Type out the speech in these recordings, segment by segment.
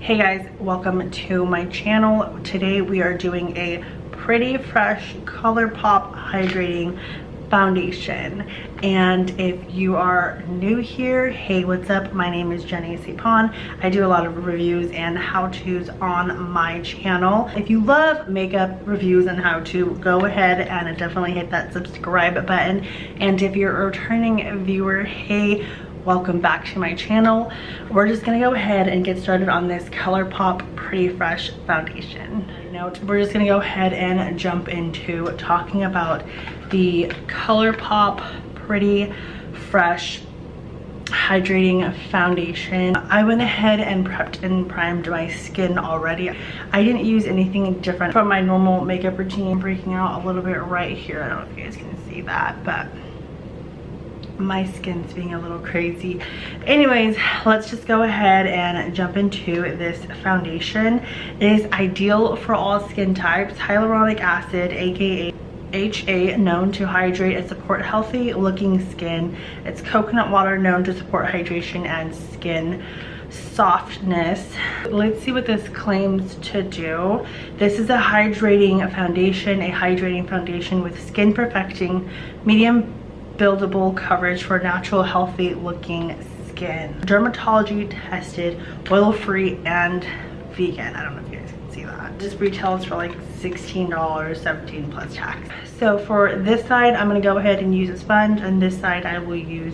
Hey guys, welcome to my channel. Today we are doing a Pretty Fresh ColourPop hydrating foundation. And if you are new here, hey, what's up? My name is Jenny Fawn. I do a lot of reviews and how-tos on my channel. If you love makeup reviews and how-to, go ahead and definitely hit that subscribe button. And if you're a returning viewer, hey, welcome back to my channel. We're just gonna go ahead and get started on this ColourPop Pretty Fresh foundation. We're just gonna go ahead and jump into talking about the ColourPop Pretty Fresh hydrating foundation. I went ahead and prepped and primed my skin already. I didn't use anything different from my normal makeup routine. I'm breaking out a little bit right here. I don't know if you guys can see that, but my skin's being a little crazy. Anyways, let's just go ahead and jump into this foundation. It is ideal for all skin types. Hyaluronic acid, aka HA, known to hydrate and support healthy looking skin. It's coconut water, known to support hydration and skin softness. Let's see what this claims to do. This is a hydrating foundation with skin perfecting medium buildable coverage for natural healthy looking skin. Dermatology tested, oil free and vegan. I don't know if you guys can see that. This retails for like $16, $17 plus tax. So for this side, I'm gonna go ahead and use a sponge, and this side I will use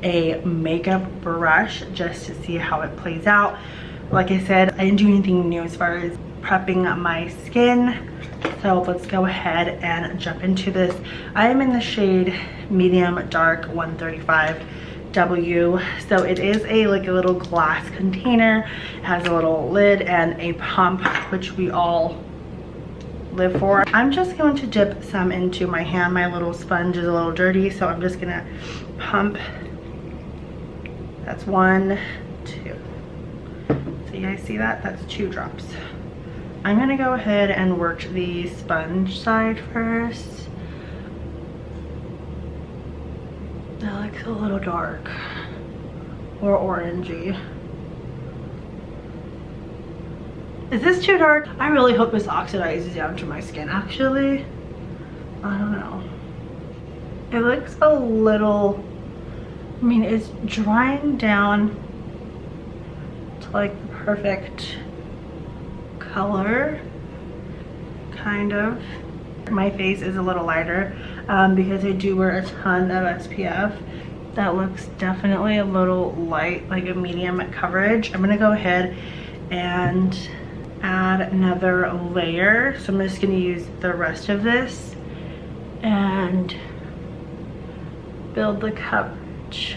a makeup brush just to see how it plays out. Like I said, I didn't do anything new as far as prepping my skin. So let's go ahead and jump into this. I am in the shade medium dark 135W. So it is a little glass container. It has a little lid and a pump, which we all live for. I'm just going to dip some into my hand. My little sponge is a little dirty, so I'm just gonna pump. That's 1, 2. So you guys see that? That's 2 drops. I'm gonna go ahead and work the sponge side first. That looks a little dark or orangey. Is this too dark? I really hope this oxidizes down to my skin. Actually, I don't know. It looks a little, I mean, it's drying down to like the perfect color, kind of. My face is a little lighter because I do wear a ton of SPF. That looks definitely a little light, like a medium coverage. I'm gonna go ahead and add another layer. So I'm just gonna use the rest of this and build the coverage.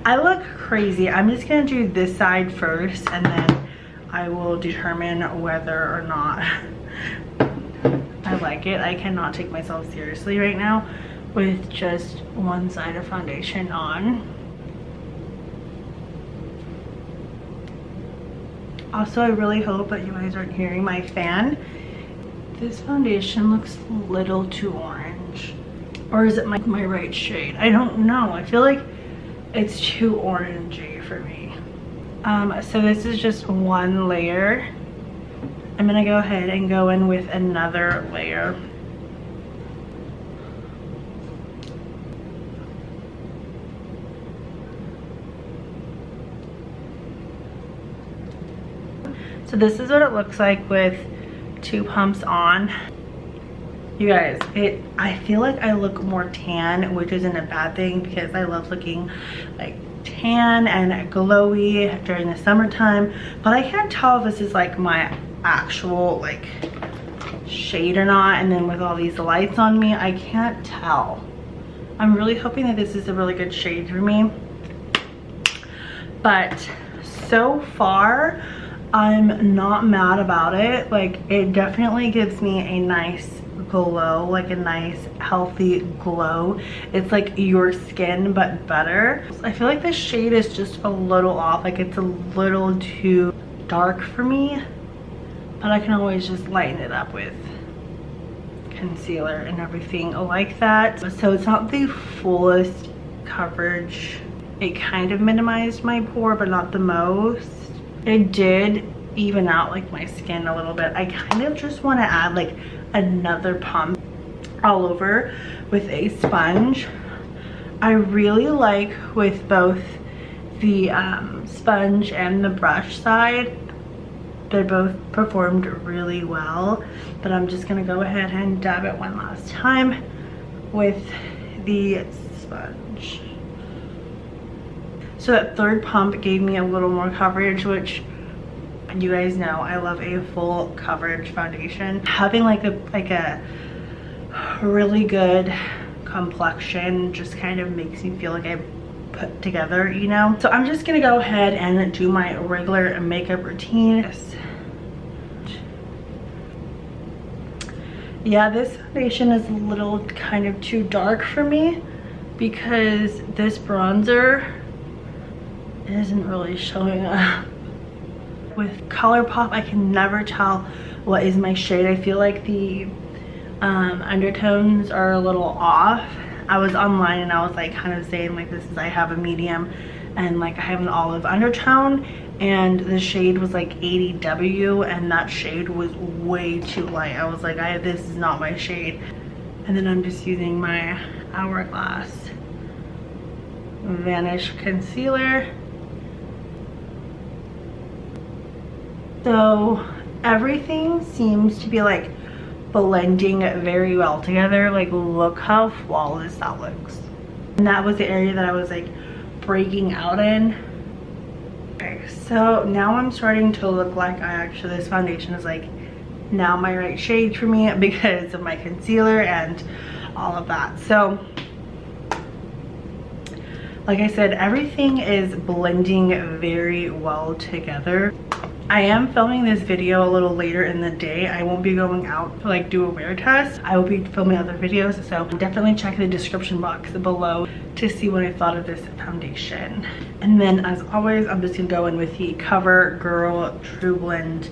I look crazy. I'm just gonna do this side first, and then I will determine whether or not I like it. I cannot take myself seriously right now with just one side of foundation on. Also, I really hope that you guys aren't hearing my fan. This foundation looks a little too orange. Or is it my right shade? I don't know. I feel like it's too orangey for me. So this is just one layer. I'm gonna go ahead and go in with another layer. So this is what it looks like with 2 pumps on. You guys, I feel like I look more tan, which isn't a bad thing because I love looking like tan and glowy during the summertime, but I can't tell if this is like my actual like shade or not. And then with all these lights on me, I can't tell. I'm really hoping that this is a really good shade for me, but so far I'm not mad about it. Like, it definitely gives me a nice glow, like a nice healthy glow. It's like your skin but better. I feel like this shade is just a little off, like it's a little too dark for me, but I can always just lighten it up with concealer and everything like that. So it's not the fullest coverage. It kind of minimized my pore, but not the most. It did even out like my skin a little bit. I kind of just want to add like another pump all over with a sponge. I really like with both the sponge and the brush side. They both performed really well, but I'm just gonna go ahead and dab it one last time with the sponge. So that third pump gave me a little more coverage, which you guys know I love a full coverage foundation. Having like a really good complexion just kind of makes me feel like I put together, you know. So I'm just gonna go ahead and do my regular makeup routine. Yeah, this foundation is a little kind of too dark for me because this bronzer isn't really showing up. With ColourPop, I can never tell what is my shade. I feel like the undertones are a little off. I was online and I was like kind of saying like I have a medium and like I have an olive undertone, and the shade was like 80W and that shade was way too light. I was like, this is not my shade. And then I'm just using my Hourglass Vanish concealer. So everything seems to be like blending very well together. Like, look how flawless that looks. And that was the area that I was like breaking out in. Okay, so now I'm starting to look like this foundation is like now my right shade for me because of my concealer and all of that. So like I said, everything is blending very well together. I am filming this video a little later in the day. I won't be going out to like do a wear test. I will be filming other videos, so definitely check the description box below to see what I thought of this foundation. And then as always, I'm just gonna go in with the Covergirl True Blend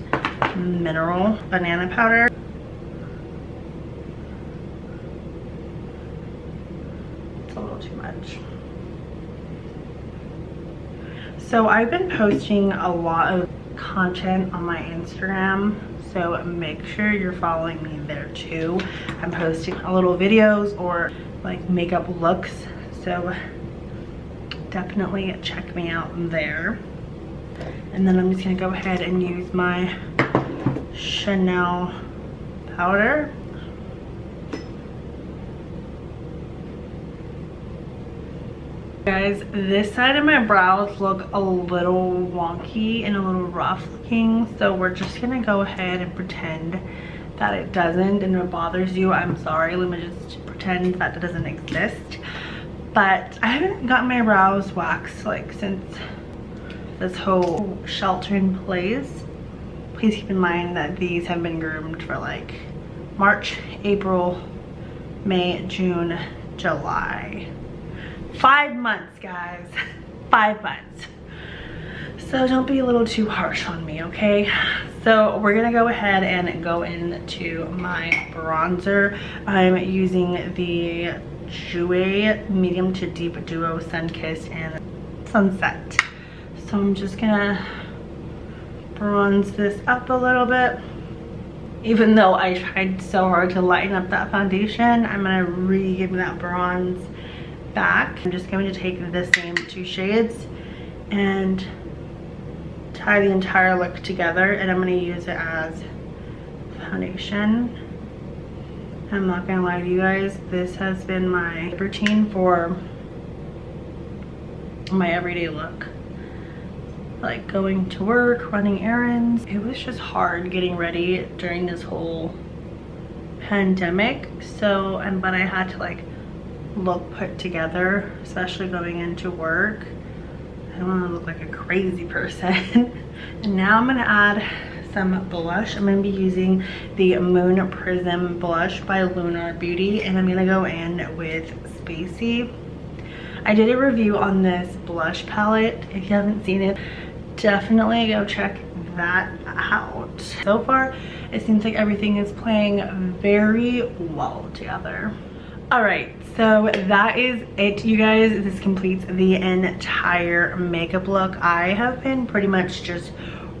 Mineral Banana Powder. It's a little too much. So I've been posting a lot of content on my Instagram, so make sure you're following me there too. I'm posting little videos or like makeup looks, so definitely check me out there. And then I'm just gonna go ahead and use my Chanel powder. Guys, this side of my brows look a little wonky and a little rough looking, so we're just gonna go ahead and pretend that it doesn't. And if it bothers you, I'm sorry, let me just pretend that it doesn't exist. But I haven't gotten my brows waxed like since this whole shelter in place. Please keep in mind that these have been groomed for like March, April, May, June, July. 5 months, guys. 5 months. So don't be a little too harsh on me, okay? So we're gonna go ahead and go into my bronzer. I'm using the Jouer Medium to Deep Duo Sunkissed and Sunset. So I'm just gonna bronze this up a little bit. Even though I tried so hard to lighten up that foundation, I'm gonna re-give that bronze back. I'm just going to take the same two shades and tie the entire look together, and I'm going to use it as foundation. I'm not going to lie to you guys, this has been my routine for my everyday look. Like going to work, running errands. It was just hard getting ready during this whole pandemic, so but I had to like look put together, especially going into work. I don't want to look like a crazy person. And now I'm going to add some blush. I'm going to be using the Moon Prism blush by Lunar Beauty, and I'm going to go in with Spacey. I did a review on this blush palette. If you haven't seen it, definitely go check that out. So far, it seems like everything is playing very well together. All right, so that is it, you guys. This completes the entire makeup look. I have been pretty much just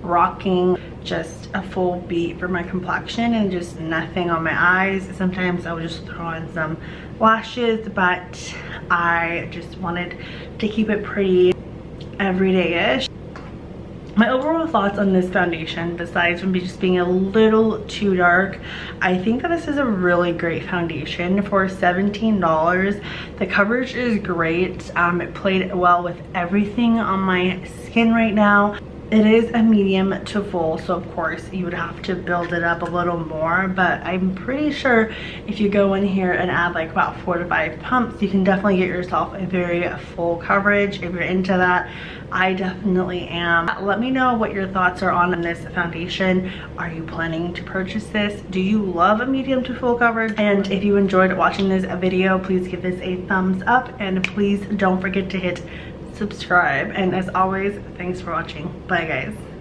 rocking just a full beat for my complexion and just nothing on my eyes. Sometimes I would just throw on some lashes, but I just wanted to keep it pretty everyday-ish. My overall thoughts on this foundation, besides from just being a little too dark, I think that this is a really great foundation for $17. The coverage is great. It played well with everything on my skin right now. It is a medium to full, so of course you would have to build it up a little more, but I'm pretty sure if you go in here and add like about 4 to 5 pumps, you can definitely get yourself a very full coverage. If you're into that, I definitely am. Let me know what your thoughts are on this foundation. Are you planning to purchase this? Do you love a medium to full coverage? And if you enjoyed watching this video, please give this a thumbs up, and please don't forget to hit subscribe. And as always, thanks for watching. Bye guys.